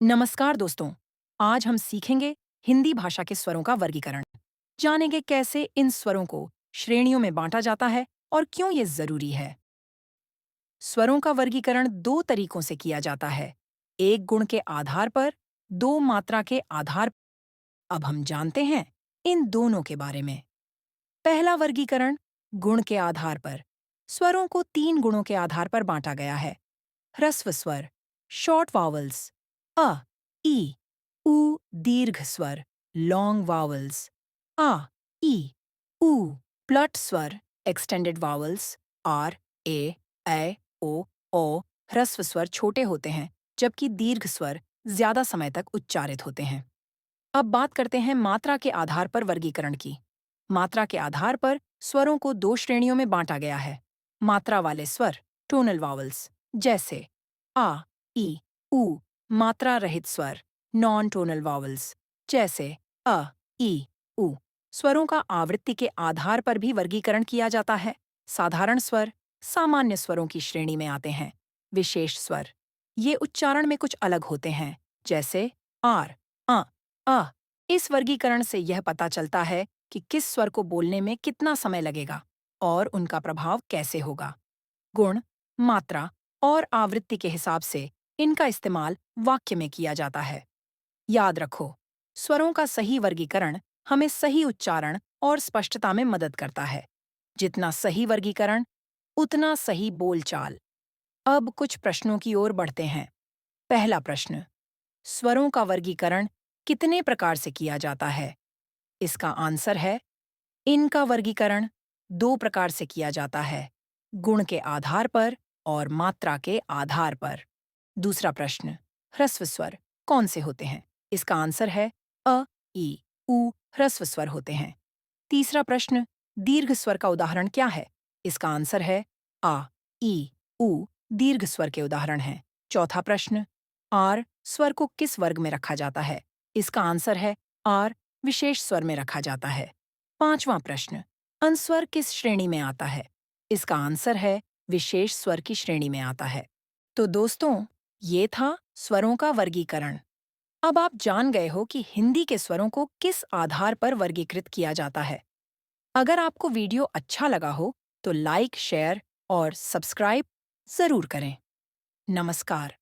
नमस्कार दोस्तों। आज हम सीखेंगे हिंदी भाषा के स्वरों का वर्गीकरण। जानेंगे कैसे इन स्वरों को श्रेणियों में बांटा जाता है और क्यों ये जरूरी है। स्वरों का वर्गीकरण दो तरीकों से किया जाता है, एक गुण के आधार पर, दो मात्रा के आधार पर। अब हम जानते हैं इन दोनों के बारे में। पहला वर्गीकरण गुण के आधार पर। स्वरों को तीन गुणों के आधार पर बांटा गया है। ह्रस्व स्वर, शॉर्ट वावल्स, अ, ई, उ, दीर्घ स्वर, लॉन्ग वावल्स, आ, ई, उ, प्लट स्वर, एक्सटेंडेड वावल्स, आर, ए, ओ, ह्रस्व स्वर छोटे होते हैं, जबकि दीर्घ स्वर ज्यादा समय तक उच्चारित होते हैं। अब बात करते हैं मात्रा के आधार पर वर्गीकरण की। मात्रा के आधार पर स्वरों को दो श्रेणियों में बांटा गया है। मात्रा वाले स्वर, टोनल वावल्स, जैसे आ, ई, उ। मात्रा रहित स्वर, नॉन टोनल वावल्स, जैसे अ, ई, उ। स्वरों का आवृत्ति के आधार पर भी वर्गीकरण किया जाता है। साधारण स्वर सामान्य स्वरों की श्रेणी में आते हैं। विशेष स्वर ये उच्चारण में कुछ अलग होते हैं, जैसे आर, अ, अ। इस वर्गीकरण से यह पता चलता है कि किस स्वर को बोलने में कितना समय लगेगा और उनका प्रभाव कैसे होगा। गुण, मात्रा और आवृत्ति के हिसाब से इनका इस्तेमाल वाक्य में किया जाता है। याद रखो, स्वरों का सही वर्गीकरण हमें सही उच्चारण और स्पष्टता में मदद करता है। जितना सही वर्गीकरण, उतना सही बोलचाल। अब कुछ प्रश्नों की ओर बढ़ते हैं। पहला प्रश्न, स्वरों का वर्गीकरण कितने प्रकार से किया जाता है? इसका आंसर है, इनका वर्गीकरण दो प्रकार से किया जाता है, गुण के आधार पर और मात्रा के आधार पर। दूसरा प्रश्न, ह्रस्व स्वर कौन से होते हैं? इसका आंसर है अ, ई, उ ह्रस्व स्वर होते हैं। तीसरा प्रश्न, दीर्घ स्वर का उदाहरण क्या है? इसका आंसर है आ, ई, उ दीर्घ स्वर के उदाहरण हैं। चौथा प्रश्न, आर स्वर को किस वर्ग में रखा जाता है? इसका आंसर है आर विशेष स्वर में रखा जाता है। पांचवां प्रश्न, अनुस्वर किस श्रेणी में आता है? इसका आंसर है विशेष स्वर की श्रेणी में आता है। तो दोस्तों, ये था स्वरों का वर्गीकरण। अब आप जान गए हो कि हिंदी के स्वरों को किस आधार पर वर्गीकृत किया जाता है। अगर आपको वीडियो अच्छा लगा हो तो लाइक, शेयर और सब्सक्राइब जरूर करें। नमस्कार।